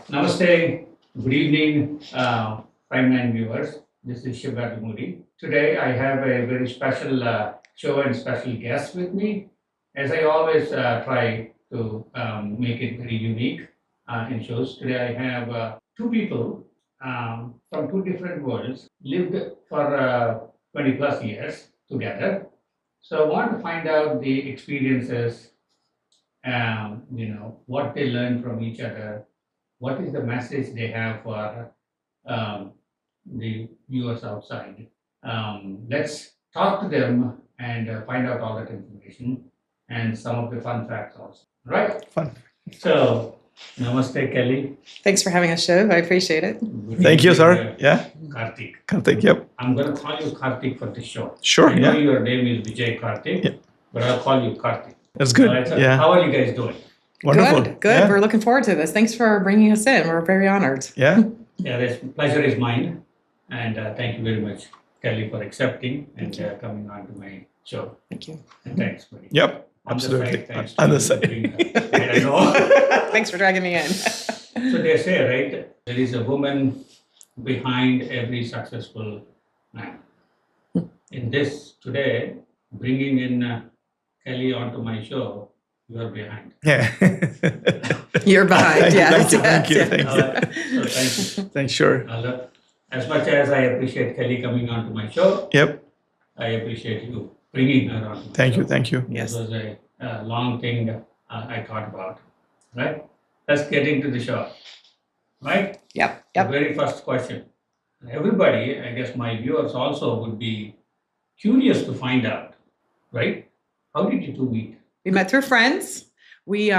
Namaste, good evening, Prime9 viewers. This is Shiv. Today I have a very special show and special guest with me. As I always try to make it very unique in shows, today I have two people from two different worlds, lived for 20 plus years together. So I want to find out the experiences, what they learn from each other, what is the message they have for the viewers outside. Let's talk to them and find out all that information and some of the fun facts also. Right? Fun. So, namaste, Kelly. Thanks for having us, Shiv. I appreciate it. Good Thank you, evening, sir. Yeah. Karthik. Karthik, yep. I'm going to call you Karthik for this show. Sure, I know yeah. your name is Vijaykarthik, Yeah. but I'll call you Karthik. That's good. All right, so Yeah. How are you guys doing? Wonderful. Good. Yeah. We're looking forward to this. Thanks for bringing us in. We're very honored. Yeah. Yeah, the pleasure is mine. And thank you very much, Kelly, for accepting and coming on to my show. Thank you. And thanks, buddy. Yep. On the Absolutely. side, thanks to On the you side. for being here. I know. Thanks for dragging me in. So they say, right, there is a woman behind every successful man. In this today, bringing in Kelly onto my show, you are behind. Yeah. You're behind. Yes. Thank you. yes, Thank yes. you. So thank you. Thanks. Sure. As much as I appreciate Kelly coming onto my show, Yep. I appreciate you bringing her onto my Thank show. you. Thank you. Yes. This was a long thing I thought about. Right? Let's get into the show. Right? Yep. The Yep. very first question. Everybody, I guess my viewers also would be curious to find out, right? How did you two meet? We met through friends. We're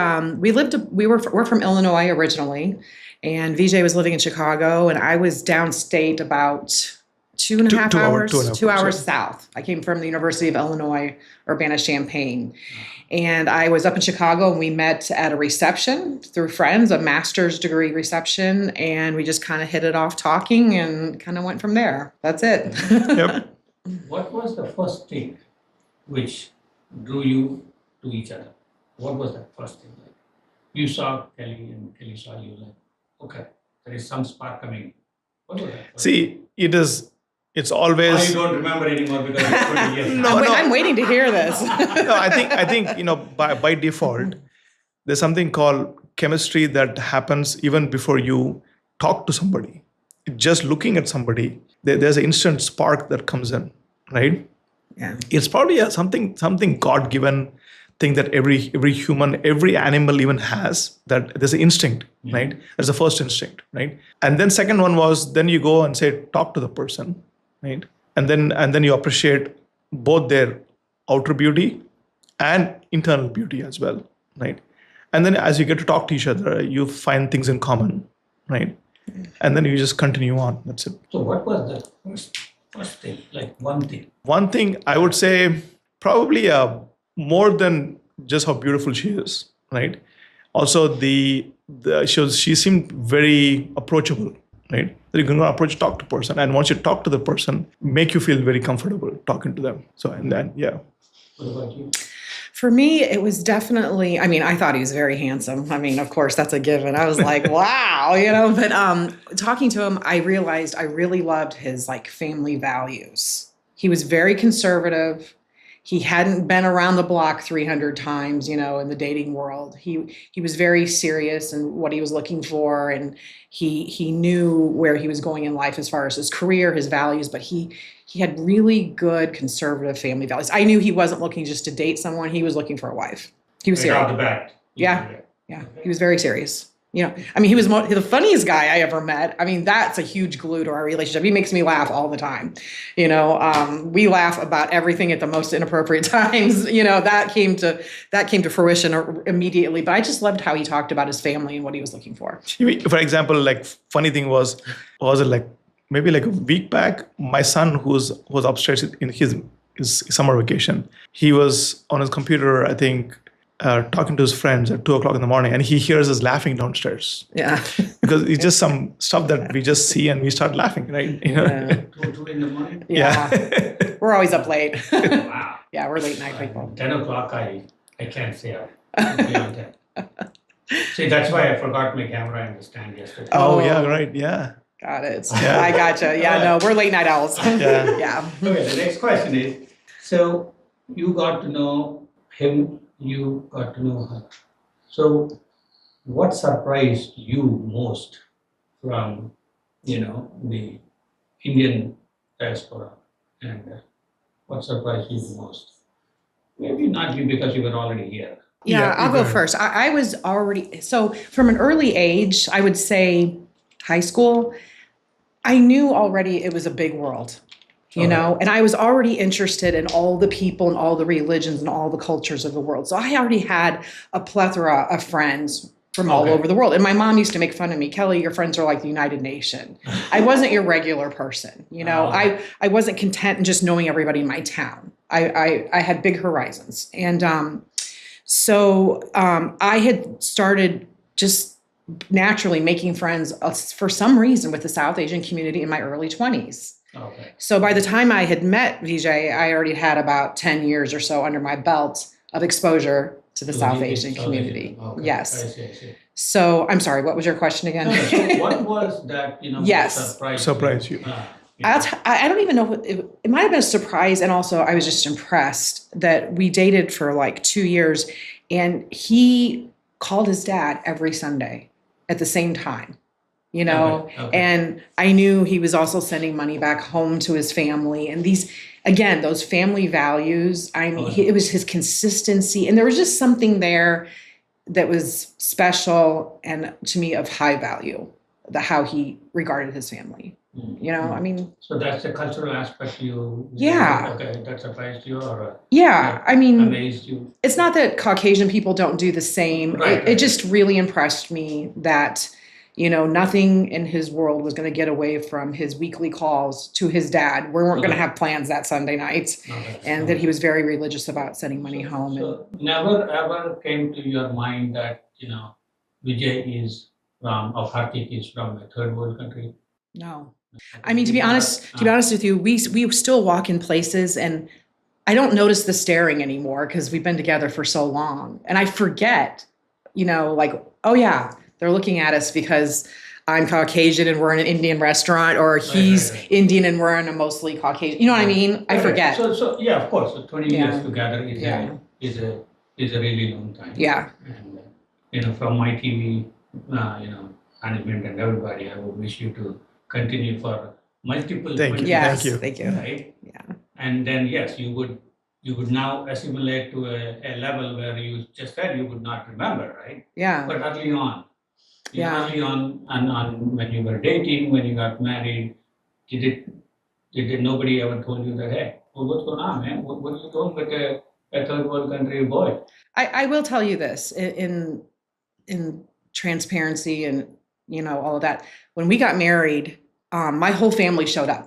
from Illinois originally, and Vijay was living in Chicago, and I was downstate about two and a half hours, 2 hours, yeah. south. I came from the University of Illinois, Urbana-Champaign. And I was up in Chicago, and we met at a reception through friends, a master's degree reception, and we just kind of hit it off talking and kind of went from there. That's it. Yep. What was the first thing which drew you to each other? What was that first thing like? You saw Kelly and Kelly saw you like, okay, there is some spark coming. What was that? first See, it's thing? always. You don't remember anymore because it's 20 years No, now. no. I'm waiting to hear this. No, I think by default, there's something called chemistry that happens even before you talk to somebody. Just looking at somebody, there's an instant spark that comes in, right? Yeah. It's probably something God-given thing that every human, every animal even has, that there's an instinct, right? That's the first instinct, right? And then second one was, then you go and say, talk to the person, right? And then you appreciate both their outer beauty and internal beauty as well, right? And then as you get to talk to each other, you find things in common, right? And then you just continue on. That's it. So what was the first thing, like one thing? One thing I would say, probably more than just how beautiful she is, right? Also, she seemed very approachable, right? That you can go approach, talk to person, and once you talk to the person, make you feel very comfortable talking to them. So, and then, yeah. What about you? For me, it was definitely, I thought he was very handsome. Of course, that's a given. I was like, wow, but talking to him, I realized I really loved his family values. He was very conservative. He hadn't been around the block 300 times, in the dating world. He was very serious in what he was looking for, and he knew where he was going in life as far as his career, his values, but he had really good conservative family values. I knew he wasn't looking just to date someone. He was looking for a wife. He was Right serious. off the bat. Yeah. He was very serious. He was the funniest guy I ever met. That's a huge glue to our relationship. He makes me laugh all the time. We laugh about everything at the most inappropriate times. That came to fruition immediately. But I just loved how he talked about his family and what he was looking for. For example, funny thing was it maybe a week back, my son who was upstairs in his summer vacation, he was on his computer, I think, talking to his friends at 2:00 in the morning, and he hears us laughing downstairs. Yeah. Because it's just some stuff that we just see and we start laughing, right? Yeah. 2 in the morning? Yeah. We're always up late. Wow. Yeah, we're late night people. 10 o'clock, I can't say beyond that. See, that's why I forgot my camera and the stand yesterday. Oh, Oh. yeah, right. Yeah. Got it. Yeah. I gotcha. Yeah, no, we're late night owls. Yeah. Yeah. Okay, the next question is, so you got to know him, you got to know her. So what surprised you most from, the Indian diaspora? And what surprised you the most? Maybe not you because you were already here. Yeah, Yeah, I'll you go go ahead. first. I was already, so from an early age, I would say high school, I knew already it was a big world, and I was already interested in all the people and all the religions and all the cultures of the world. So I already had a plethora of friends from all Okay. over the world. And my mom used to make fun of me, Kelly, your friends are like the United Nation. I wasn't your regular person, I wasn't content in just knowing everybody in my town. I had big horizons. And I had started just naturally making friends for some reason with the South Asian community in my early 20s. Okay. So by the time I had met Vijay, I already had about 10 years or so under my belt of exposure to the South Asian community. Okay. Yes. I see. So I'm sorry, what was your question again? No, so what was that, Yes. surprised you? I don't even know if it might have been a surprise, and also I was just impressed that we dated for like 2 years, and he called his dad every Sunday at the same time, Okay. and I knew he was also sending money back home to his family, and those family values. I mean, it was his consistency, and there was just something there that was special and to me of high value, how he regarded his family. I mean, So that's the cultural aspect Yeah. Okay, that surprised you or yeah, I mean, amazed you? it's not that Caucasian people don't do the same. Right. It just really impressed me that, nothing in his world was going to get away from his weekly calls to his dad. We weren't going to have plans that Sunday night, Okay. and that he was very religious about sending money home. So never ever came to your mind that, Vijay is of Karthik is from a third world country? No. I mean, to be honest with you, we still walk in places and I don't notice the staring anymore because we've been together for so long. And I forget, like, oh yeah, they're looking at us because I'm Caucasian and we're in an Indian restaurant, or he's Right. Indian and we're in a mostly Caucasian. You know what I mean? I Okay. forget. So yeah, of course, so 20 Yeah. years together Yeah. is a really long time. Yeah. And from my TV, management and everybody, I would wish you to continue for multiple. Thank you. Yes. Thank you. Thank you. Right? Yeah. And then yes, you would now assimilate to a level where you just said you would not remember, right? Yeah. But early on, Yeah. early on when you were dating, when you got married, did nobody ever told you that, hey, well, what's going on, man? What are you doing with a third world country boy? I will tell you this in transparency and all of that. When we got married, my whole family showed up.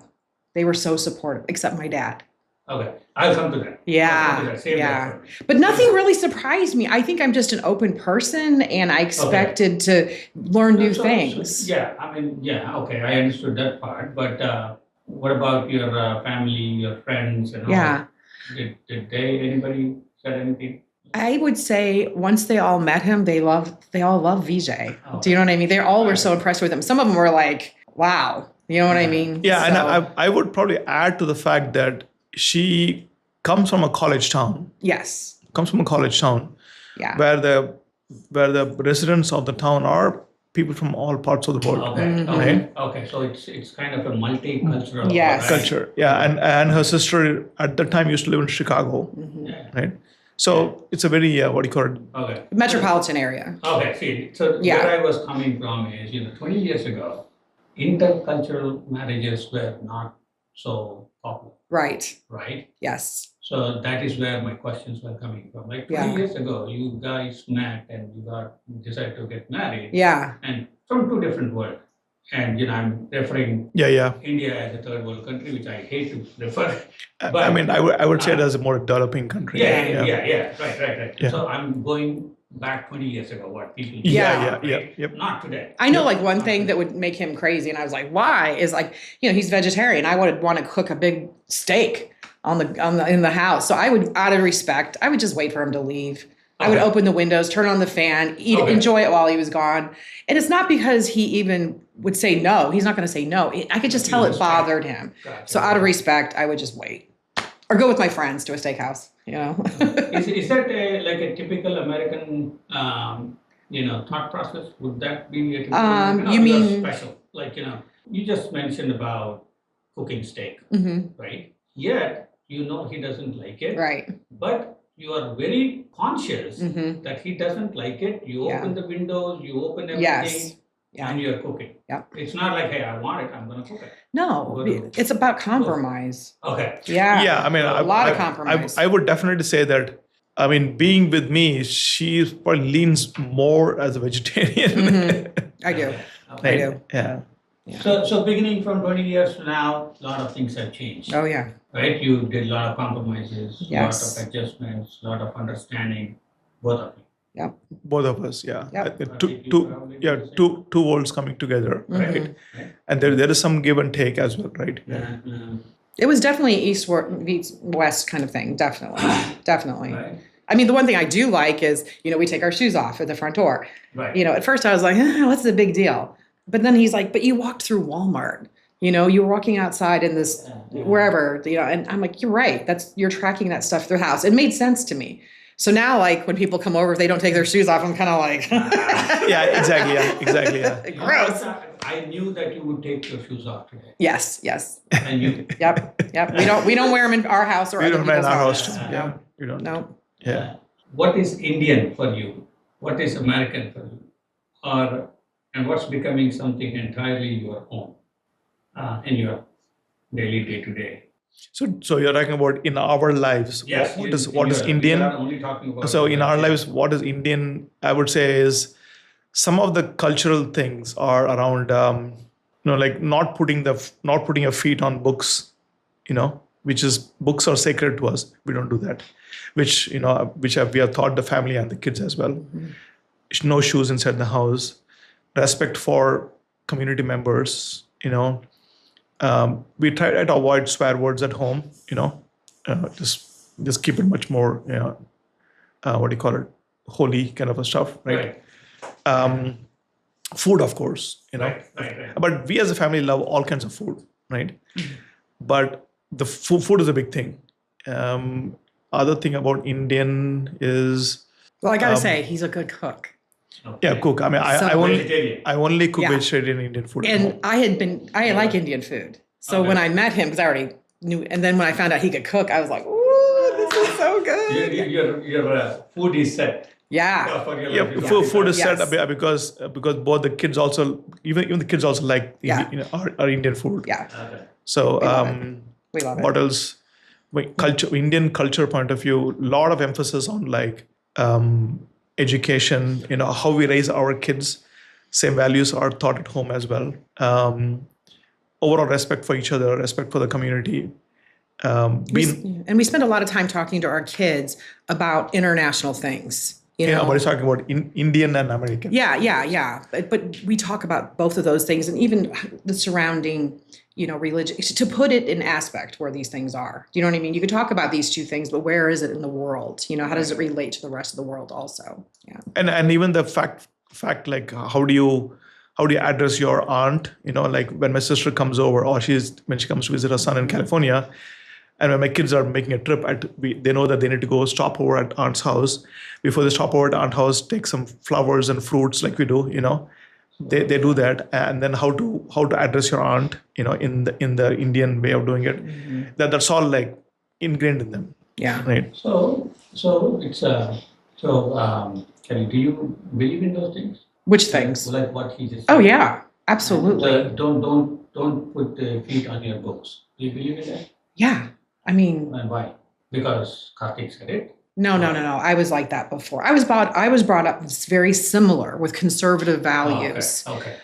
They were so supportive, except my dad. Okay, I'll come to that. Yeah, I'll come to that. Save yeah. that for me. But nothing really surprised me. I think I'm just an open person, and I expected to learn new things. Yeah, I mean, yeah, okay, I understood that part. But what about your family, your friends, and all? Yeah. Did anybody said anything? I would say once they all met him, they all love Vijay. Oh. Do you know what I mean? They all were so impressed with him. Some of them were like, "Wow," you know what I mean? Yeah, and So, I would probably add to the fact that she comes from a college town. yes, Yeah. where the residents of the town are people from all parts of the world. Okay, Right? okay. So it's kind of a multicultural Yes. Culture. Yeah, and her sister at the time used to live in Chicago, Yeah. right? So it's a very what do you call it? Okay. metropolitan area. Okay. See, so Yeah. where I was coming from is, 20 years ago, intercultural marriages were not so popular, Right. right? Yes. So that is where my questions were coming from. Like 20 Yeah. years ago, you guys met and you decided to get married, Yeah. and from two different worlds. And I'm referring Yeah. India as a third world country, which I hate to refer. I mean, I would say it as a more developing country. Yeah. Right. Yeah. So I'm going back 20 years ago, what people did, Yeah. right? Yep. Not today. I know, like, one thing that would make him crazy, and I was like, "Why?" Is like, he's vegetarian. I would want to cook a big steak in the house. So I would, out of respect, I would just wait for him to leave. I would Okay. open the windows, turn on the fan, eat, Okay. enjoy it while he was gone. And it's not because he even would say no. He's not going to say no. I could just tell it Respect. bothered him. Gotcha. So out of respect, I would just wait or go with my friends to a steakhouse. You know. Is that like a typical American, thought process? Would that be a typical American, you or you're mean- special? Like, you just mentioned about cooking steak, Hmm. right? Yet, he doesn't like it, Right. but you are very conscious Hmm. that he doesn't like it. You Yeah. open the windows, you open everything, Yes. Yeah. and you're cooking. Yeah. It's not like, hey, I want it, I'm gonna cook it. No, it's about compromise. Okay. Yeah. Yeah, I mean, a lot of compromise. I would definitely say that. I mean, being with me, she probably leans more as a vegetarian. Mhm. I do. Okay. I do. Yeah. So beginning from 20 years to now, a lot of things have changed. Oh yeah. Right? You did a lot of compromises, a lot Yes. of adjustments, a lot of understanding, both of you. Both of us, yeah. Yep. I- I two, think you two, probably yeah, do the two worlds coming together, Mhm. right? Right? And there is some give and take as well, right? Yeah. It was definitely east west kind of thing. Definitely. Definitely. Right? I mean, the one thing I do like is, we take our shoes off at the front door. Right. At first I was like, what's the big deal? But then he's like, but you walked through Walmart. You were walking outside in this wherever, and I'm like, you're right. You're tracking that stuff through the house. It made sense to me. So now, like, when people come over, if they don't take their shoes off, I'm kind of like, Yeah, exactly, yeah. gross. I knew that you would take your shoes off today. Yes. And you Yep. We don't wear them in our house or We other don't wear in people's our house houses. too. Yeah, we don't. No. Yeah. What is Indian for you? What is American for you? And what's becoming something entirely your own in your daily day-to-day? So you're talking about in our lives. Yes. What is Indian? We are only talking about. So in our lives, what is Indian? I would say is some of the cultural things are around, like not putting your feet on books, which is books are sacred to us. We don't do that, which we have taught the family and the kids as well. Mm-hmm. No shoes inside the house. Respect for community members. We try to avoid swear words at home. Just keep it much more. What do you call it? Holy kind of a stuff, right? Food, of course. Right. But we as a family love all kinds of food, right? But the food is a big thing. Other thing about Indian is Well, I gotta say, he's a good cook. yeah, cook. I mean, So- I only cook Yeah. vegetarian Indian food. at And home. I like Indian food. So Okay. when I met him, because I already knew, and then when I found out he could cook, I was like, ooh, this is so good. Your food is set. Yeah. For your Yeah, life. food is set Yes. because both the kids also even the kids also like Yeah. our Indian food. Yeah. Okay. So We love it. what else? Indian culture point of view, lot of emphasis on like education. How we raise our kids. Same values are taught at home as well. Overall respect for each other, respect for the community. And we spend a lot of time talking to our kids about international things. But it's talking about Indian and American. Yeah. But we talk about both of those things and even the surrounding, religion, to put it in aspect where these things are. Do you know what I mean? You could talk about these two things, but where is it in the world? How does it relate to the rest of the world also? Yeah. And even the fact like how do you address your aunt? Like when my sister comes over or when she comes to visit her son in California, and when my kids are making a trip, they know that they need to go stop over at aunt's house. Before they stop over at aunt's house, take some flowers and fruits like we do. They do that, and then how to address your aunt, in the Indian way of doing it. Mm-hmm. That's all like ingrained in them, Yeah. right? So it's Kelly, do you believe in those things? Which things? Like what he just Oh, said? yeah. Absolutely. Don't put the feet on your books. Do you believe in that? Yeah. I mean, And why? Because Karthik said it. no. I was like that before. I was brought up very similar with conservative values. Oh, okay.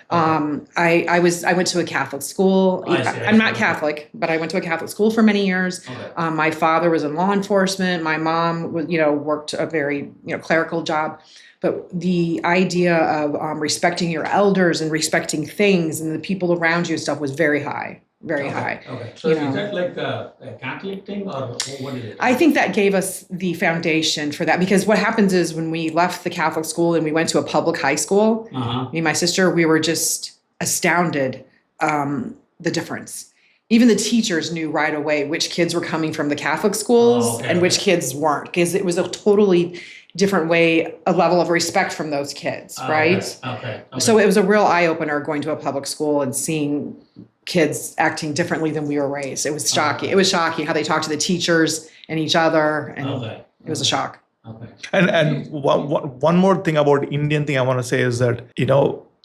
I went to a Catholic school. I see. I'm not Catholic, but I went to a Catholic school for many years. Okay. My father was in law enforcement. My mom, worked a very, clerical job. But the idea of respecting your elders and respecting things and the people around you and stuff was very high. very Okay, high. Okay, so You is know. that like a Catholic thing or what is it? I think that gave us the foundation for that because what happens is when we left the Catholic school and we went to a public high school, Uh-huh. me and my sister, we were just astounded the difference. Even the teachers knew right away which kids were coming from the Catholic schools Oh, okay, and which okay. kids weren't because it was a totally different way, a level of respect from those kids, Oh, right? Okay. So it was a real eye opener going to a public school and seeing kids acting differently than we were raised. It was shocking. Okay. It was shocking how they talked to the teachers and each other, and Okay. it was a shock. Okay. And one more thing about Indian thing I want to say is that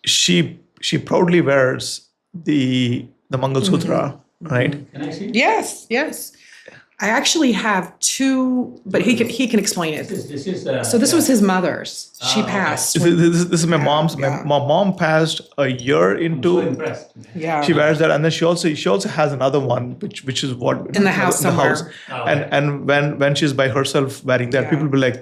she proudly wears the Mangalsutra, right? Can I see? Yes, yes. I actually have two, but he can explain it. This is. So this was his mother's. She okay. passed. This is my mom's. Yeah. My mom passed a year I'm so into. impressed. Yeah. She wears that, and then she also has another one, which is what In the house somewhere. Oh, okay. And when she's by herself wearing that, Yeah. people be like,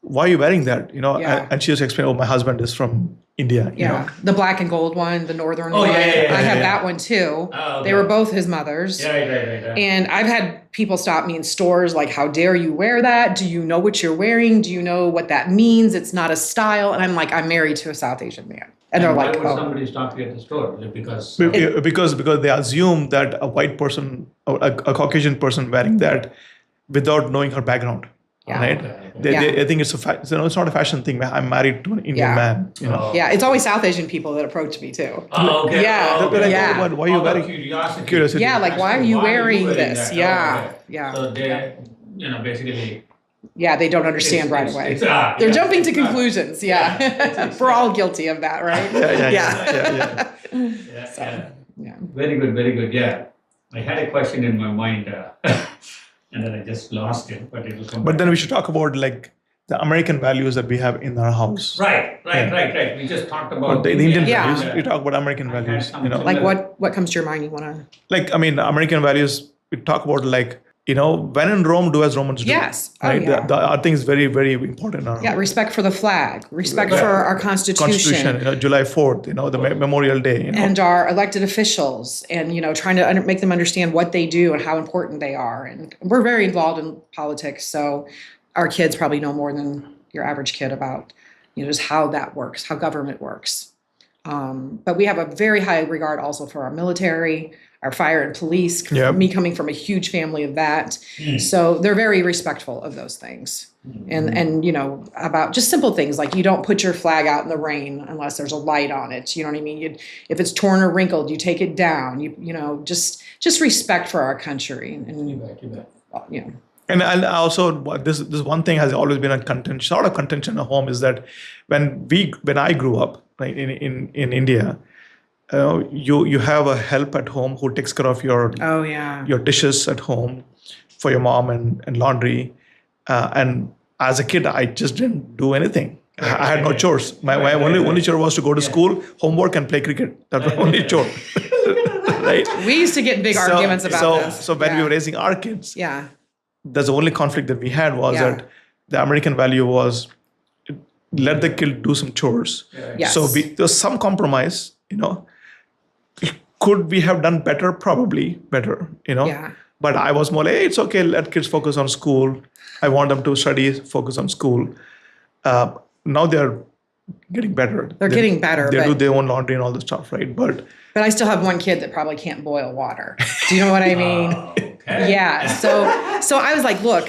"Why are you wearing that?" Yeah. And she just explained, "Oh, my husband is from India." You Yeah, know? the black and gold one, the northern Oh, one. yeah, I have yeah. that one too. Oh, okay. They were both his mothers. Yeah, right. And I've had people stop me in stores like, how dare you wear that? Do you know what you're wearing? Do you know what that means? It's not a style. And I'm like, I'm married to a South Asian man. And they're why like, would oh. somebody stop you at the store? Because Because they assume that a white person, or a Caucasian person wearing that without knowing her background, Yeah. right? Okay. I think it's it's not a fashion thing. I'm married to an Indian Yeah. man. Oh. Yeah, it's always South Asian people that approach me too. Oh, okay. Yeah. Oh, okay. They're like, Yeah. "Oh, why are you Out of wearing?" curiosity. Curiosity. Yeah, like, why are you wearing this? that? Yeah, Oh, okay. yeah. So they, basically. Yeah, they don't understand right it's- away. it's- They're yeah, jumping to it's not- conclusions. Yeah, Yeah. it's- We're all guilty of that, right? Yeah. Yeah. Yeah. Very good. Yeah. I had a question in my mind, and then I just lost it, but it will come But back. then we should talk about like the American values that we have in our house. Right. Yeah. We just talked But about the Indian Yeah. values, we talk about American I had values. some You know, Like what comes to your mind? You want to? like I mean, American values. We talk about like when in Rome, do as Romans do. Yes. Oh, Right. yeah. I think is very very important. In our Yeah, respect for the flag, respect Right. for our Constitution, Constitution. July 4th. The Memorial Day. and our elected officials, and trying to make them understand what they do and how important they are. And we're very involved in politics, so our kids probably know more than your average kid about just how that works, how government works. But we have a very high regard also for our military, our fire and police. Yep. Me coming from a huge family of that, so they're very respectful of those things. And about just simple things like you don't put your flag out in the rain unless there's a light on it. You know what I mean? If it's torn or wrinkled, you take it down. Just respect for our country, and You bet. And also, this one thing has always been a contention, sort of contention at home, is that when I grew up, right, in India, you have a help at home who takes care of your Oh yeah. your dishes at home for your mom and laundry. And as a kid, I just didn't do anything. I had no chores. My only chore was to go to school, homework, and play cricket. That was the only chore. Right? We used to get in big arguments about this. So when Yeah. we were raising our kids, Yeah. that's the only conflict that we had was Yeah. that the American value was let the kid do some chores. Yes. So there was some compromise, Could we have done better? Probably better, Yeah. But I was more like, hey, it's okay, let kids focus on school. I want them to study, focus on school. Now they're getting better. They're getting better, They but- do their own laundry and all this stuff, right? But But I still have one kid that probably can't boil water. Do you know what I mean? Okay. Yeah. So I was like, look,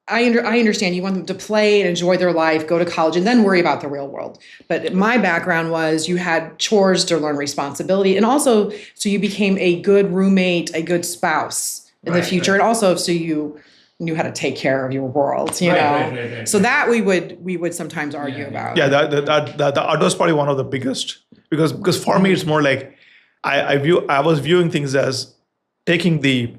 I understand you want them to play and enjoy their life, go to college, and then worry about the real world. But my background was you had chores to learn responsibility, and also so you became a good roommate, a good spouse in the Right, future, right. and also so you knew how to take care of your world. You know. Right. So that we would sometimes argue about. yeah, that was probably one of the biggest because for me it's more like I was viewing things as taking the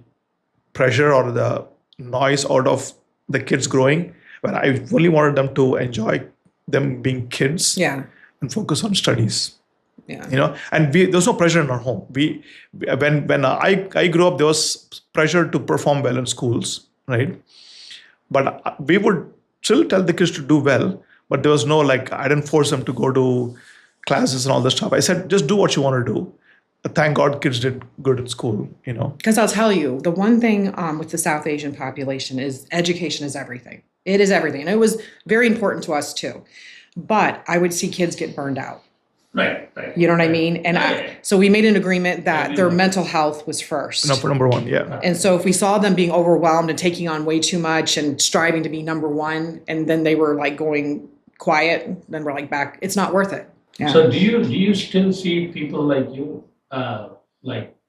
pressure or the noise out of the kids growing, but I only wanted them to enjoy them being kids Yeah. and focus on studies. Yeah. And there was no pressure in our home. When I grew up, there was pressure to perform well in schools, right? But we would still tell the kids to do well, but there was no I didn't force them to go to classes and all this stuff. I said, just do what you want to do. thank God kids did good in school, Because I'll tell you, the one thing with the South Asian population is education is everything. It is everything. And it was very important to us too. But I would see kids get burned out. Right. You know what I mean? And Yeah. so we made an agreement that their mental health was first. Number one, yeah. And so if we saw them being overwhelmed and taking on way too much and striving to be number one, and then they were like going quiet, then we're like back, it's not worth it. Yeah. So do you still see people like you,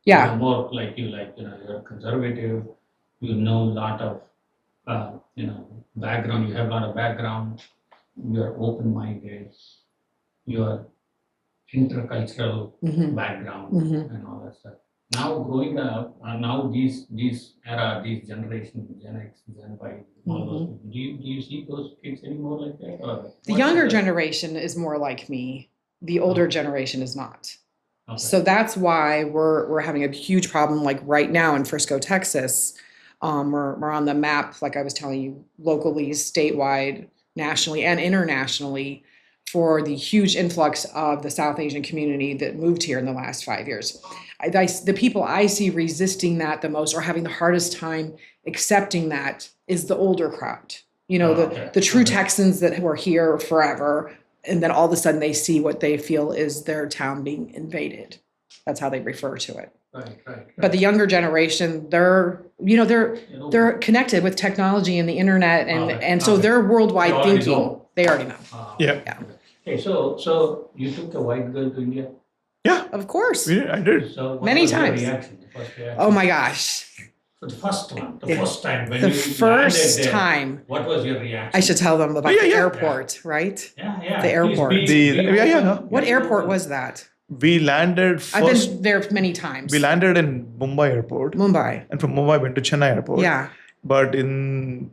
Yeah. more like you, you're conservative, you know a lot of, background, you have a lot of background, you're open-minded, you're intercultural Mhm. background Mhm. and all that stuff. Now growing up, now these generation, Gen X, Gen Y, all those people, do you see those kids anymore like that? Or The younger generation is more like me. The older generation is not. Okay. So that's why we're having a huge problem. Like right now in Frisco, Texas, we're on the map, like I was telling you, locally, statewide, nationally, and internationally, for the huge influx of the South Asian community that moved here in the last 5 years. The people I see resisting that the most or having the hardest time accepting that is the older crowd. The true Texans that were here forever, and then all of a sudden they see what they feel is their town being invaded. That's how they refer to it. Right. But the younger generation, they're connected with technology and the internet, and so they're worldwide They already thinking. know. They already know. Yeah. Hey, so you took a white girl to India? Yeah, Of course. I did. So what Many was your times. reaction, the first reaction? Oh my gosh. So the first one, Yeah. first time when The you first landed there, time. what was your reaction? I should tell them about Yeah, the yeah. airport, right? Yeah. the Please airport. be Yeah. open. What Be airport open. was that? We landed I've first. been there many times. We landed in Mumbai airport, Mumbai. and from Mumbai went to Chennai airport. Yeah. But in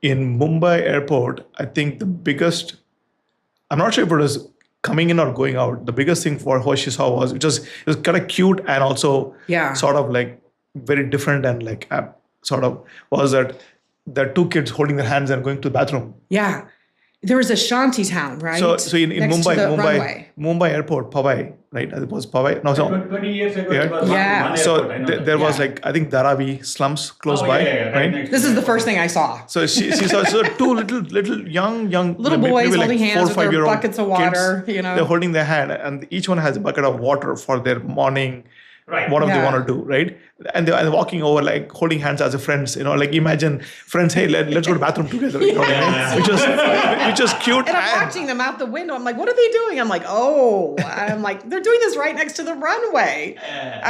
Mumbai airport, I think the biggest, I'm not sure if it was coming in or going out, the biggest thing for what she saw was it was kind of cute and also Yeah. sort of like very different and like sort of was that the two kids holding their hands and going to the bathroom. Yeah. There was a shanty town, right? So in Next to the runway. Mumbai airport, Powai, right? It was Powai. No, so 20 years ago, Yeah. it was Yeah. one so airport, I know that. there was Yeah. like I think Dharavi slums close by, right? next This to is the airport. first thing I saw. So she saw two little young Little maybe boys like holding 4 hands or with 5 their year old buckets of water, kids, you know. They're holding their hand, and each one has a bucket of water for their morning. Right. Whatever they Yeah. want to do, right? And they're walking over, like holding hands as a friends, like imagine friends, hey, let's go to the bathroom together, you know what I mean? Yeah. Which is cute. And I'm watching them out the window. I'm like, what are they doing? I'm like, I'm like, they're doing this right next to the runway.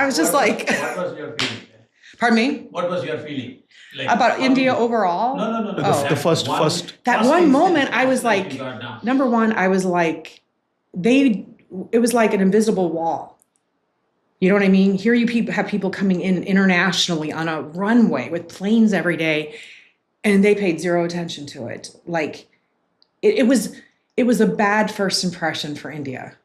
I was just like, What was your feeling? pardon me? What was your feeling? Like, About how India you- overall? No. Oh. The first- That one instant moment, I was reaction like, you got now. number one, I was like, it was like an invisible wall. You know what I mean? Here you have people coming in internationally on a runway with planes every day, and they paid zero attention to it. Like it was a bad first impression for India.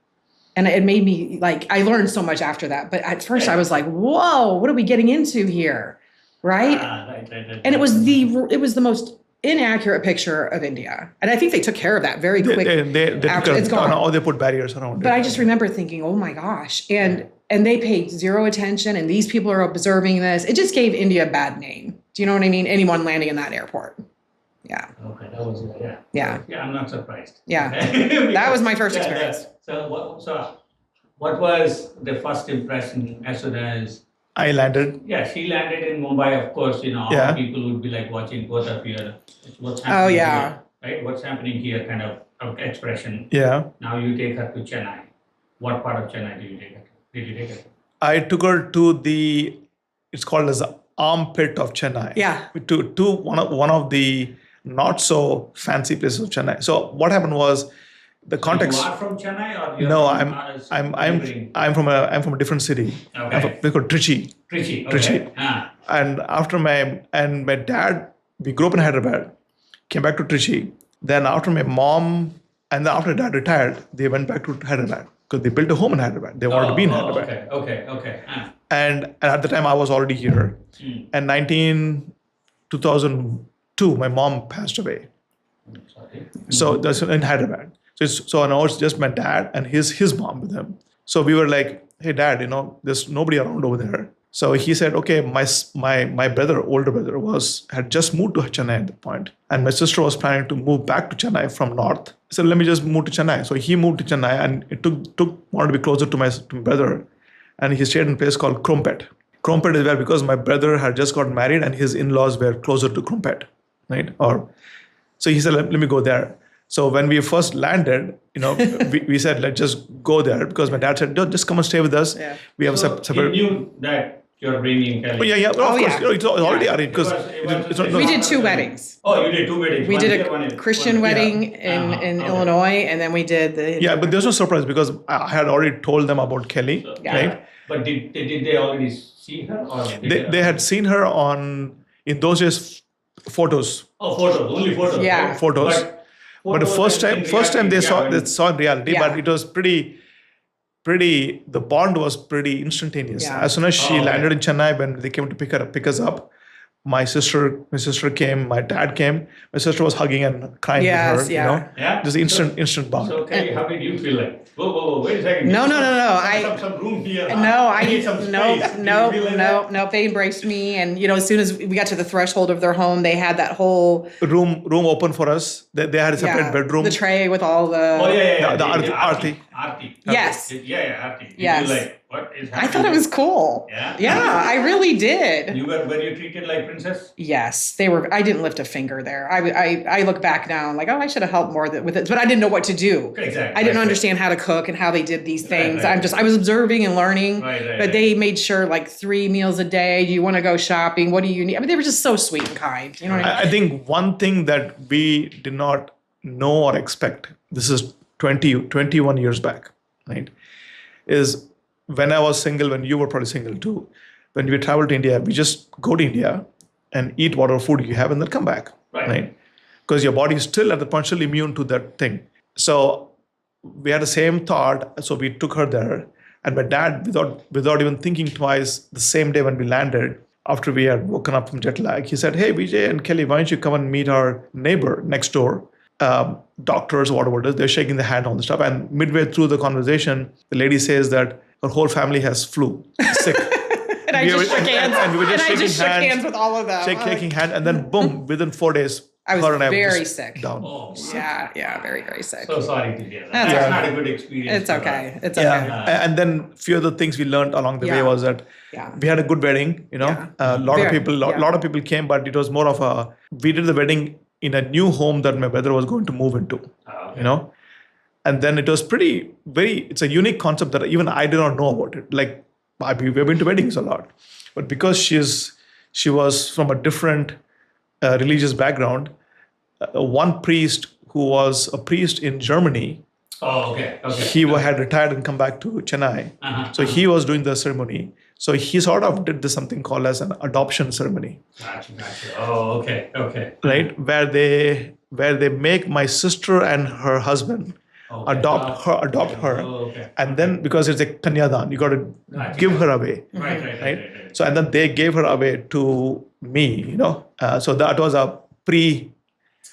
And it made me like, I learned so much after that. But at first I was like, whoa, what are we getting into here? Right? Right. And it was the most inaccurate picture of India. And I think they took care of that very quick. They after it's gone. or they put barriers around But it. I just remember thinking, oh my gosh. And they paid zero attention, and these people are observing this. It just gave India a bad name. Do you know what I mean? Anyone landing in that airport. Yeah. Okay, that was Yeah. Yeah, I'm not surprised. Yeah. Okay. That was my first Yeah, experience. So what was the first impression as soon as I landed. she landed in Mumbai? Of course, all Yeah. people would be like watching both of you. What's Oh, happening yeah. here, right? What's happening here? Kind of expression. Yeah. Now you take her to Chennai. What part of Chennai did you take her to? Did you take her to? I took her to it's called as the armpit of Chennai. Yeah. To one of the not so fancy places of Chennai. So what happened was the context. You are from Chennai, or you're No, from, I'm from a different city. Okay. It's called Trichy. Trichy. Trichy. Okay. Ah. And after my dad, we grew up in Hyderabad, came back to Trichy. Then after my mom and then after dad retired, they went back to Hyderabad because they built a home in Hyderabad. They wanted to be in Hyderabad. Okay. Ah. And at the time I was already here. Hmm. And 2002, my mom passed away. Sorry. So that's in Hyderabad. So now it's just my dad and his mom with him. So we were like, hey dad, there's nobody around over there. So he said, okay, my brother, older brother, had just moved to Chennai at that point, and my sister was planning to move back to Chennai from north. He said, let me just move to Chennai. So he moved to Chennai, and it wanted to be closer to my brother, and he stayed in a place called Krompet. Krompet is where, because my brother had just got married and his in-laws were closer to Krompet, right? So he said, let me go there. So when we first landed, we said, let's just go there, because my dad said, no, just come and stay with us. Yeah. We have So separate. he knew that you're bringing Kelly. Oh, yeah. Well, of course, yeah. it's already arranged, because We did 2 weddings. Oh, you did 2 weddings. We One did here, one a here, Christian one here. wedding in Okay. Illinois, and then we did the Yeah, but there's no surprise, because I had already told them about Kelly, Yeah. right? But did they already see her? Or They had seen her in those days, photos. Oh, photos, only photos. Yeah. Right? Photos. But the photos first time they saw in reality, Yeah. but it was pretty, the bond was pretty instantaneous. Yeah. As soon as she Oh, okay. landed in Chennai, when they came to pick us up, my sister came, my dad came, my sister was hugging and crying Yes, with her, yeah. Yeah. just instant bond. So, Kelly, how did you feel like? Whoa, wait a second. No. Some room here. huh? No, I need some space. Did you feel like that? no. They embraced me, and as soon as we got to the threshold of their home, they had that whole Room open for us. They had a separate bedroom. the tray with all the. Oh, yeah. The Aarti. Aarti. Yes. Yeah, Aarti. Did Yes. you like, what is I happening? thought it was cool. Yeah? Yeah, I really did. Were you treated like princess? Yes, they were. I didn't lift a finger there. I look back now and like, oh, I should have helped more with it, but I didn't know what to do. Exactly. I didn't Right, understand how to cook and how they did these things. right. I was observing and learning. Right, But they made sure, like, 3 meals a day. Do you want to go shopping? What do you need? I mean, they were just so sweet and kind. You know what I mean? I think one thing that we did not know or expect, this is 21 years back, right, is when I was single, when you were probably single too, when we traveled to India, we just go to India and eat whatever food you have and then come back, right? Because your body is still at the point, still immune to that thing. So we had the same thought, so we took her there. And my dad, without even thinking twice, the same day when we landed, after we had woken up from jet lag, he said, hey, Vijay and Kelly, why don't you come and meet our neighbor next door? Doctors or whatever it is, they're shaking the hand on the stuff. And midway through the conversation, the lady says that her whole family has flu, sick. And I just shook hands. And we were just I just shook shaking hands with all of them. shaking hands. And then boom, within 4 days, I was her and I were very just sick. down. Oh, Yeah, very, very sick. so sorry to hear that. That's That's okay. not a good experience. It's for okay. us. It's Yeah, okay. and then few of the things we learned along the way Yeah. was that Yeah. we had a good wedding. Yeah. A lot Very- yeah. lot of people came, but it was more of we did the wedding in a new home that my brother was going to move into. Okay. And then it was it's a unique concept that even I did not know about it. Like, we've been to weddings a lot, but because she was from a different religious background, one priest who was a priest in Germany, Oh, okay. he had retired and come back to Chennai. Uh-huh. So he was doing the ceremony. So he sort of did this something called as an adoption ceremony, Gotcha. Oh, okay. right? Where they make my sister and her husband Okay. adopt her, Oh, okay. and then because it's a kanyadan, you got to Gotcha. give her away, Right. So and then they gave her away to me, So that was a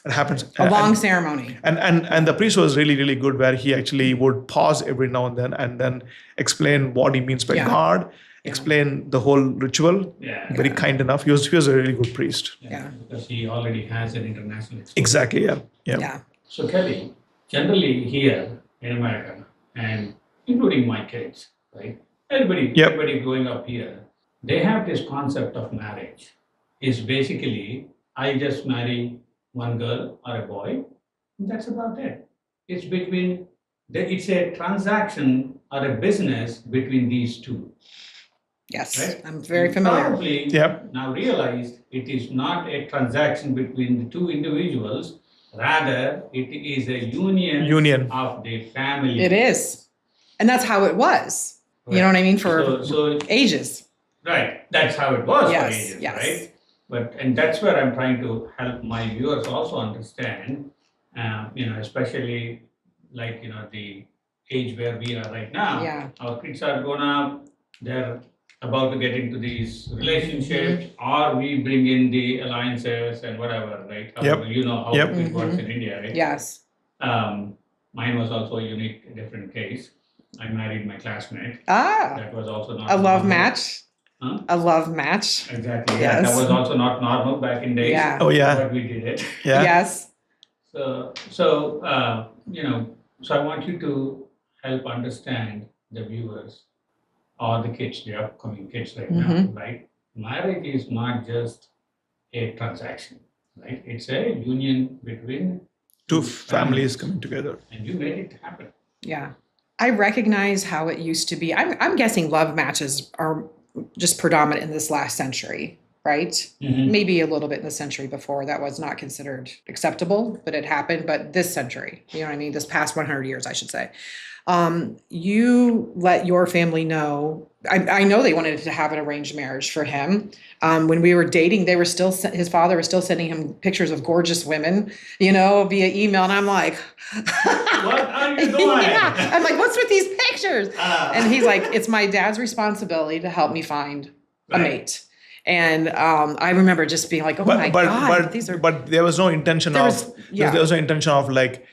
it happens. A long ceremony. And the priest was really, really good, where he actually would pause every now and then explain what he means by Yeah. God, explain the whole ritual. Yeah. Very kind enough. He was a really good priest. Yeah. Because he already has an international experience. Exactly. Yeah. Yeah. So Kelly, generally here in America, and including my kids, right? Everybody growing up here, they have this concept of marriage. Is basically, I just marry one girl or a boy, and that's about it. It's it's a transaction or a business between these two. Yes. Right? I'm very familiar. Probably Yep. now realized it is not a transaction between the two individuals, rather it is a union of the family. It is. And that's how it was. You know what I mean? For so ages. right, that's how it was Yes, for ages, yes. right? And that's where I'm trying to help my viewers also understand, especially like the age where we are right now. Yeah. Our kids are grown up, they're about to get into these relationships, or we bring in the alliances and whatever, right? Yep. You know how Yep. it works in India, right? Yes. Mine was also a different case. I married my classmate. Ah, That was also not a love normal. match. Huh? A love match. Exactly. Yeah, Yes. that was also not normal back in days. Yeah. Oh, yeah. But we did it. Yeah. Yes. So I want you to help understand the viewers or the kids, the upcoming kids right now, right? Marriage is not just a transaction, right? It's a union between Two families coming together. and you made it happen. Yeah. I recognize how it used to be. I'm guessing love matches are just predominant in this last century, right? Maybe a little bit in the century before that was not considered acceptable, but it happened. But this century, you know what I mean? This past 100 years, I should say. You let your family know. I know they wanted to have an arranged marriage for him. When we were dating, they were still, his father was still sending him pictures of gorgeous women, via email. And I'm like, What are you doing? yeah. I'm like, what's with these pictures? And he's like, it's my dad's responsibility to help me find a mate. And I remember just being like, oh my God, these are. But there was no intention there was no intention of like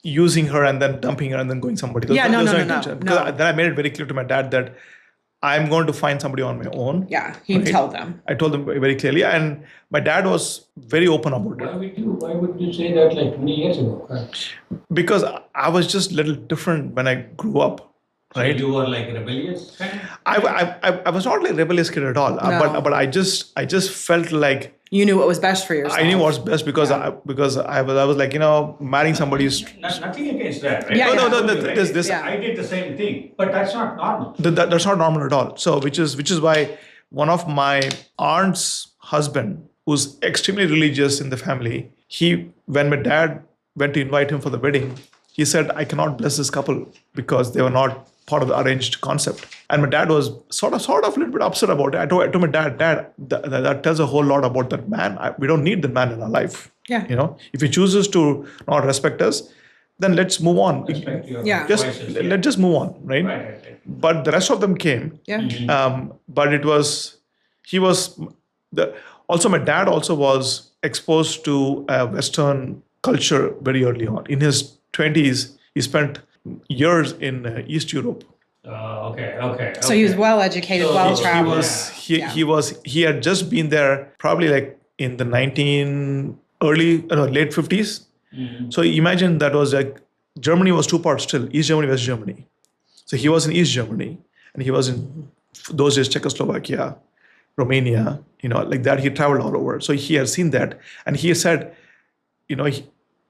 using her and then dumping her and then going somebody. Yeah, no. Because then I made it very clear to my dad that I'm going to find somebody on my own. Yeah, he'd tell them. I told them very clearly, and my dad was very open about it. Why would you say that like 20 years ago? Because I was just a little different when I grew up. Right? So you were like rebellious? I was not like rebellious kid at all. No. But I just felt like you knew what was best for yourself. I knew what's best because I was like, marrying somebody is nothing against that, right? Yeah, no, Right? this I did the same thing, but that's not normal. that's not normal at all. So which is why one of my aunt's husband, who's extremely religious in the family, when my dad went to invite him for the wedding, he said, I cannot bless this couple because they were not part of the arranged concept. And my dad was sort of a little bit upset about it. I told my dad, that tells a whole lot about that man. We don't need the man in our life. Yeah. If he chooses to not respect us, then let's move on. Respect your Let's just move on, right? Right. But the rest of them came. Yeah. But also my dad also was exposed to Western culture very early on. In his 20s, he spent years in East Europe. Okay. So he was well educated, So well traveled. He had just been there probably like in the late 50s. So imagine that was like Germany was two parts still, East Germany, West Germany. So he was in East Germany and he was in those days Czechoslovakia, Romania, like that. He traveled all over. So he had seen that, and he said,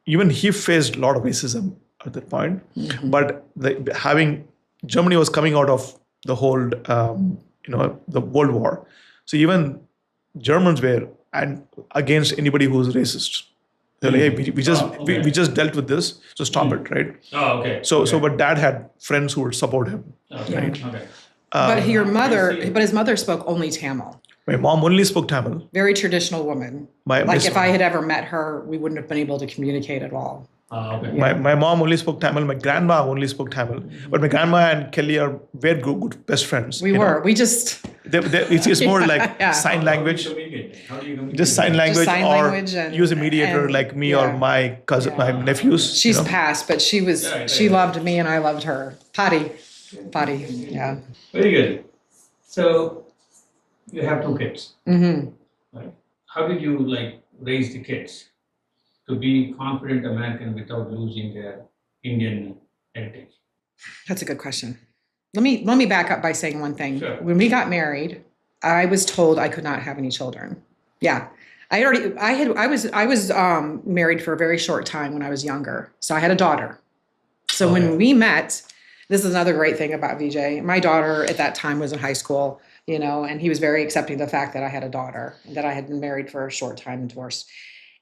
even he faced a lot of racism at that point. But Germany was coming out of the whole, the World War. So even Germans were against anybody who was racist. They're like, hey, we just dealt with this, so stop it, right? Oh, okay. So but dad had friends who would support him. Okay. But his mother spoke only Tamil. My mom only spoke Tamil. Very traditional woman. If I had ever met her, we wouldn't have been able to communicate at all. Okay. My mom only spoke Tamil. My grandma only spoke Tamil. But my grandma and Kelly are very good best friends. We were. We just... It's more like sign language. How do you communicate? Just sign language, and use a mediator like me or my cousin, my nephews. She's passed, but she loved me and I loved her. Patti, yeah. Very good. So you have two kids. Right? How did you raise the kids to be confident American without losing their Indian heritage? That's a good question. Let me back up by saying one thing. Sure. When we got married, I was told I could not have any children. Yeah. I was married for a very short time when I was younger. So I had a daughter. So when we met, this is another great thing about Vijay. My daughter at that time was in high school, and he was very accepting of the fact that I had a daughter, that I had been married for a short time and divorced.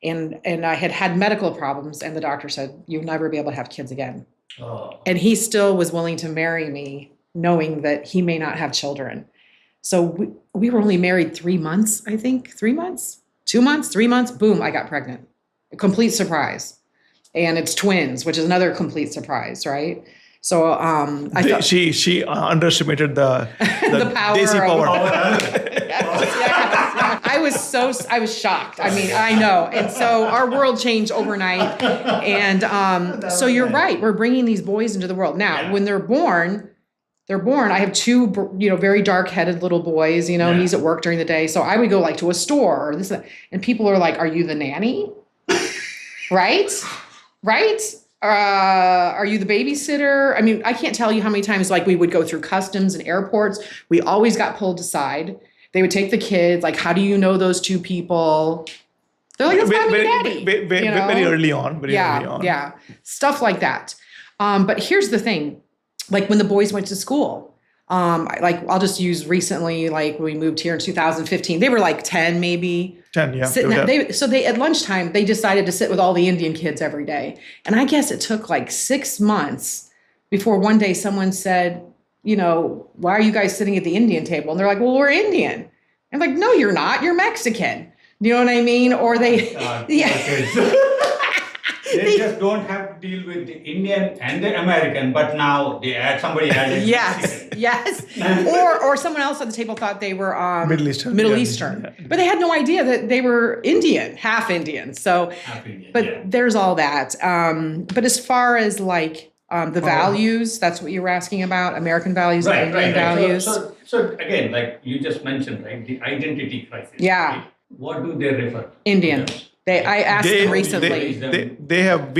And I had medical problems, and the doctor said, you'll never be able to have kids again. Oh. And he still was willing to marry me, knowing that he may not have children. So we were only married 3 months, I think. 3 months? 2 months? 3 months? Boom, I got pregnant. A complete surprise. And it's twins, which is another complete surprise, right? So I thought she underestimated the the power. Desi power. Yes. I was shocked. I mean, I know. And so our world changed overnight. And so you're right. We're bringing these boys into the world. Now, when they're born, I have two, very dark-headed little boys. He's at work during the day. So I would go like to a store or this, and people are like, "Are you the nanny?" Right? Are you the babysitter? I mean, I can't tell you how many times like we would go through customs and airports. We always got pulled aside. They would take the kids. Like, how do you know those two people? They're like, "That's mommy and daddy." Very early on. Very early on. Yeah, stuff like that. But here's the thing. Like when the boys went to school, I'll just use recently, like when we moved here in 2015, they were like 10 maybe. 10, yeah. So they at lunchtime, they decided to sit with all the Indian kids every day. And I guess it took like 6 months before one day someone said, "Why are you guys sitting at the Indian table?" And they're like, "Well, we're Indian." I'm like, "No, you're not. You're Mexican." You know what I mean? Or they, They just don't have to deal with the Indian and the American, but now somebody added yes. Or someone else at the table thought they were Middle Eastern. Yeah. But they had no idea that they were Indian, half Indian. So, there's all that. But as far as like the values, that's what you were asking about, American values, and Indian values. So again, like you just mentioned, right, the identity crisis. Yeah. Right? What do they refer? Indian. I asked them recently. They have.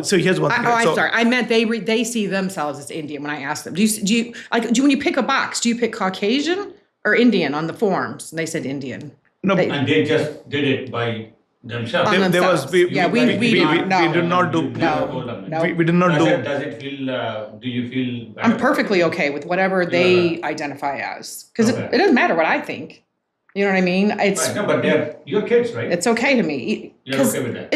So here's one thing. I'm sorry. I meant they see themselves as Indian when I asked them. Do you when you pick a box, do you pick Caucasian or Indian on the forms? And they said Indian. No, and they just did it by themselves. We did not do. No. We did not do. Does it feel? Do you feel? Better? I'm perfectly okay with whatever they identify as, because it doesn't matter what I think. You know what I mean? It's no, but they're your kids, right? It's okay to me. You're okay with that?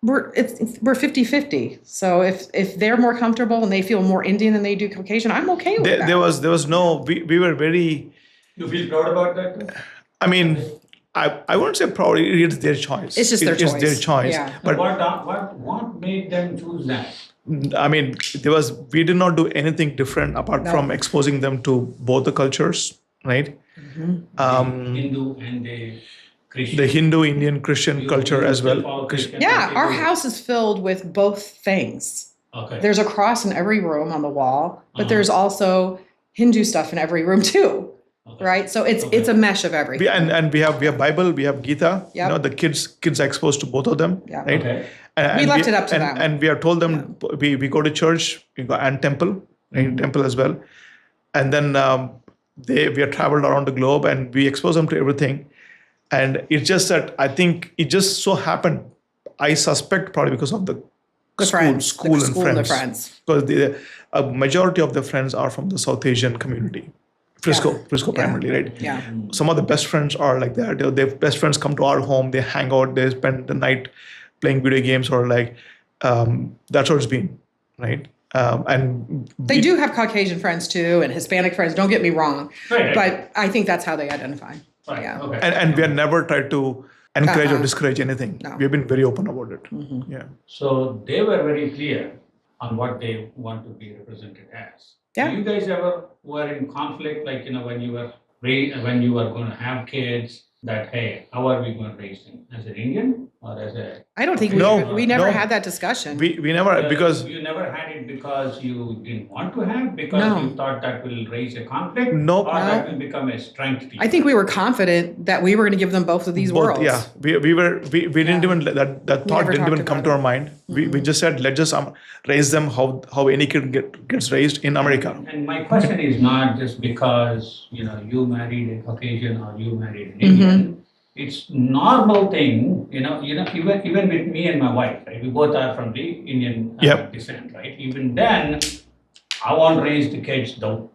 We're 50-50. So if they're more comfortable and they feel more Indian than they do Caucasian, I'm okay with that. There was no. We were very. You feel proud about that? I mean, I won't say proud. It's their choice. It's just their choice. It's their choice. Yeah. But what made them choose that? I mean, we did not do anything different apart from exposing them to both the cultures, right? Mm-hmm. Hindu and the Christian. The Hindu, Indian, Christian culture as well. Yeah, our house is filled with both things. Okay. There's a cross in every room on the wall, but there's also Hindu stuff in every room too. Okay. Right? So it's a mesh of everything. And we have Bible, we have Gita. Yep. The kids are exposed to both of them. Yeah. Right? Okay. And we left it up to them. And we have told them we go to church, we go and temple, temple as well. And then we have traveled around the globe and we expose them to everything. And it's just that I think it just so happened, I suspect probably because of the school and friends. Because a majority of the friends are from the South Asian community. Frisco primarily, right? Yeah. Some of the best friends are like that. Their best friends come to our home, they hang out, they spend the night playing video games or like, that's what it's been, right? And they do have Caucasian friends too and Hispanic friends, don't get me wrong. Right. But I think that's how they identify. Right. Yeah. Okay. And we have never tried to encourage or discourage anything. No. We have been very open about it. Mm-hmm. Yeah. So they were very clear on what they want to be represented as. Yeah. You guys ever were in conflict, like when you were going to have kids, that hey, how are we going to raise them as an Indian or as a? I don't think we never had that discussion. We never because you never had it because you didn't want to have because you thought that will raise a conflict. No. Or that will become a strength to you. I think we were confident that we were going to give them both of these worlds. Yeah, we didn't even that thought didn't even come to our mind. We just said let's just raise them how any kid gets raised in America. And my question is not just because you married a Caucasian or you married an Indian. It's normal thing, even with me and my wife, right? We both are from the Indian descent, right? Even then, I want to raise the kids the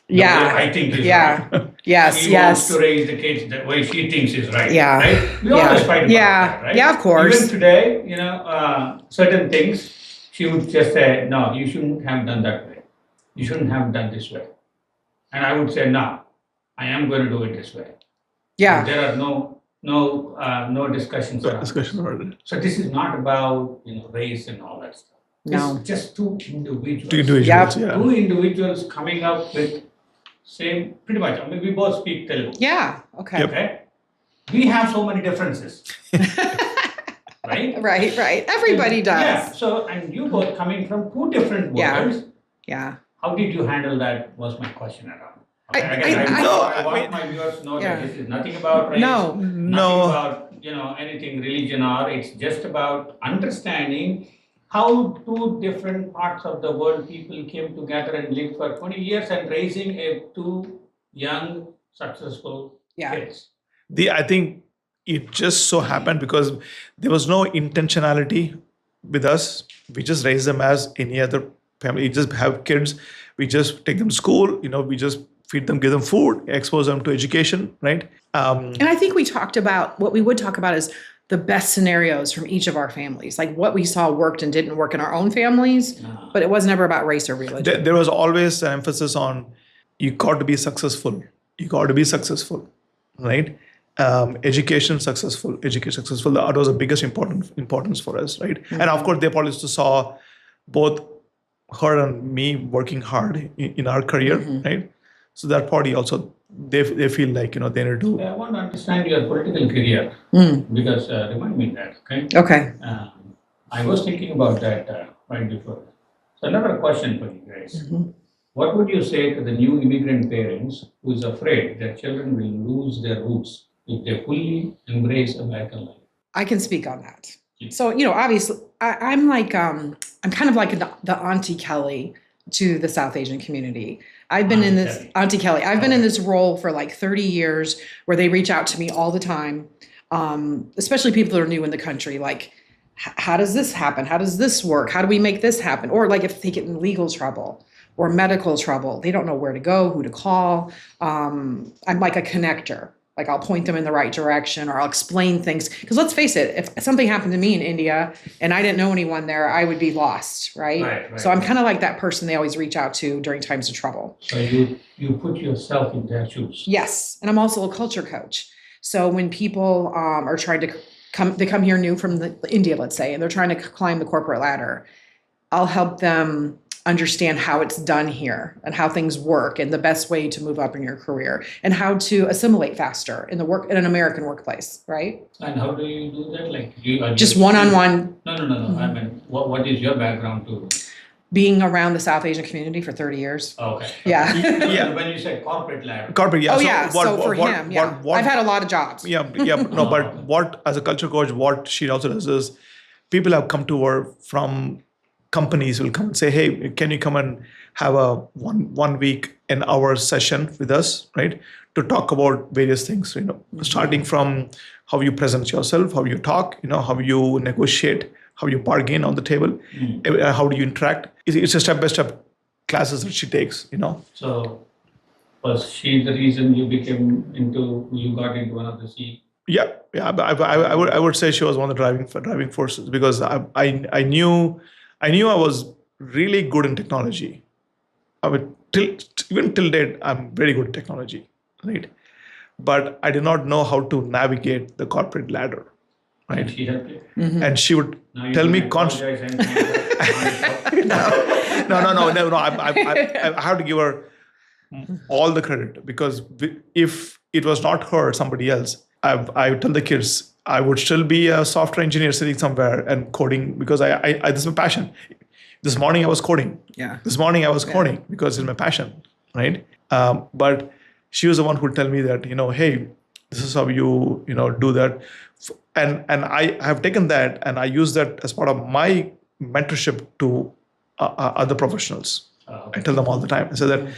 way I think is right. Yes. She wants to raise the kids the way she thinks is right. Yeah. Right? We always fight about that, right? Yeah, of course. Even today, certain things, she would just say, no, you shouldn't have done that way. You shouldn't have done this way. And I would say, no, I am going to do it this way. Yeah. There are no discussions around it. So this is not about race and all that stuff. No. It's just two individuals. Yep. Two individuals coming up with same, pretty much. I mean, we both speak Telugu. Yeah. Okay. Okay. we have so many differences. Right? Right. Everybody does. Yeah. So, and you both coming from two different Yeah. worlds. Yeah. How did you handle that? Was my question around. I- Again, I- I want my viewers to know Yeah. that this is nothing about race, No. nothing about anything religion, or it's just about understanding how two different parts of the world people came together and lived for 20 years and raising two young, successful Yeah. kids. I think it just so happened because there was no intentionality with us. We just raise them as any other family. We just have kids. We just take them to school. We just feed them, give them food, expose them to education, right? And I think we talked about what we would talk about is the best scenarios from each of our families, like what we saw worked and didn't work in our own families, but it was never about race or religion. There was always an emphasis on you got to be successful. You got to be successful, right? Education successful. That was the biggest importance for us, right? And of course, they probably saw both her and me working hard in our career, right? So that party also they feel like they need to. I want to understand your political career because remind me that, okay? Okay. I was thinking about that right before. So another question for you guys. What would you say to the new immigrant parents who is afraid their children will lose their roots if they fully embrace American life? I can speak on that. So, obviously, I'm like, I'm kind of like the Auntie Kelly to the South Asian community. I've been in this, Auntie Kelly, I've been in this role for like 30 years where they reach out to me all the time, especially people that are new in the country, like, how does this happen? How does this work? How do we make this happen? Or like if they get in legal trouble or medical trouble, they don't know where to go, who to call. I'm like a connector. Like I'll point them in the right direction or I'll explain things. Because let's face it, if something happened to me in India and I didn't know anyone there, I would be lost, right? Right. So I'm kind of like that person they always reach out to during times of trouble. So you put yourself in their shoes. Yes. And I'm also a culture coach. So when people are trying to come here new from India, let's say, and they're trying to climb the corporate ladder, I'll help them understand how it's done here and how things work and the best way to move up in your career and how to assimilate faster in an American workplace, right? And how do you do that? Like you are Just one-on-one. No. I mean, what is your background to? Being around the South Asian community for 30 years. Okay. Yeah. Yeah. When you said corporate ladder. Corporate, yeah. Oh, yeah. So for him, yeah. what- I've had a lot of jobs. Yeah. No, but what as a culture coach, what she also does is people have come to her from companies will come and say, hey, can you come and have a one week an hour session with us, right? To talk about various things, starting from how you present yourself, how you talk, how you negotiate, how you bargain on the table, how do you interact. It's a step-by-step classes that she takes, So was she the reason you got into one of the C? Yeah. I would say she was one of the driving forces because I knew I was really good in technology. Even till date, I'm very good at technology, right? But I did not know how to navigate the corporate ladder, And right? she helped you. And she would Now you tell me can constantly. apologize and No. I have to give her all the credit because if it was not her, somebody else, I would tell the kids I would still be a software engineer sitting somewhere and coding because this is my passion. This morning I was coding. Yeah. This morning I was coding because it's my passion, right? But she was the one who would tell me that, hey, this is how you do that. And I have taken that and I use that as part of my mentorship to other professionals. I tell them all the time. I say that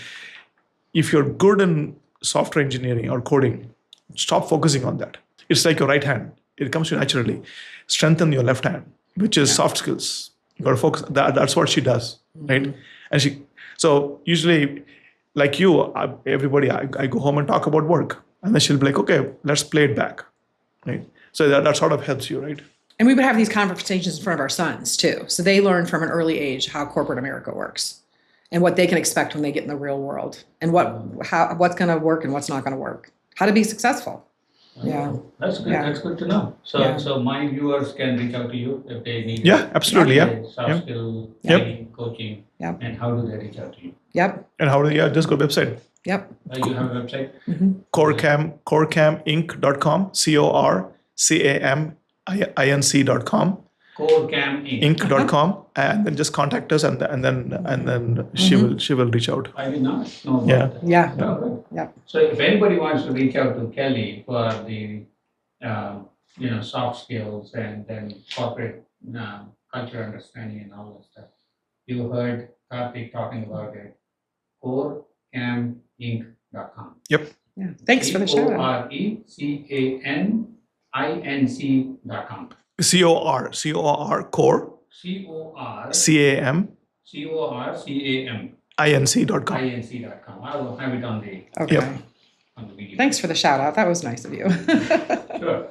if you're good in software engineering or coding, stop focusing on that. It's like your right hand. It comes to you naturally. Strengthen your left hand, which is soft skills. You got to focus. That's what she does, right? And so usually, like you, everybody, I go home and talk about work. And then she'll be like, okay, let's play it back, right? So that sort of helps you, right? And we would have these conversations in front of our sons too. So they learn from an early age how corporate America works and what they can expect when they get in the real world and what's going to work and what's not going to work. How to be successful. Yeah. That's good. Yeah. That's good to know. So, Yeah. so my viewers can reach out to you if they need. Yeah, absolutely. Yeah. Soft skill Yep. training, coaching. Yep. And how do they reach out to you? Yep. And how do you just go to the website, Yep. You have a website? corcaminc.com, corcaminc.com, CoreCam Inc. inc.com, and then just contact us, and then she will reach out. I did not know about Yeah. that. Yeah. Oh, good. Yep. So if anybody wants to reach out to Kelly for the, soft skills and then corporate culture understanding and all that stuff, you heard Karthik talking about it. CoreCamInc.com. Yep. Yeah. Thanks for the shout out. CoreCaminc.com. COR core CAM CoreCam inc.com. I will have it on the Okay. Yep. video. Thanks for the shout out. That was nice of you. Sure.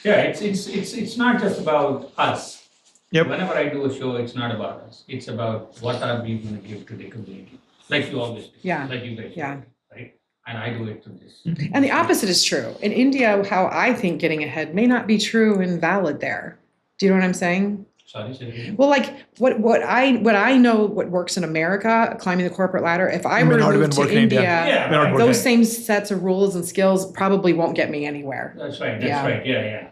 Yeah, it's not just about us. Yep. Whenever I do a show, it's not about us. It's about what are we going to give to the community, like you always do. Yeah. Like you guys. Yeah. Do, right. And I do it to this. And the opposite is true. In India, how I think getting ahead may not be true and valid there. Do you know what I'm saying? Sorry, say it again. Well, like what I know what works in America, climbing the corporate ladder. If I were to not even move to work in India. India, Yeah, May not right. work those in- same sets of rules and skills probably won't get me anywhere. That's right. Yeah. That's right. Yeah, yeah.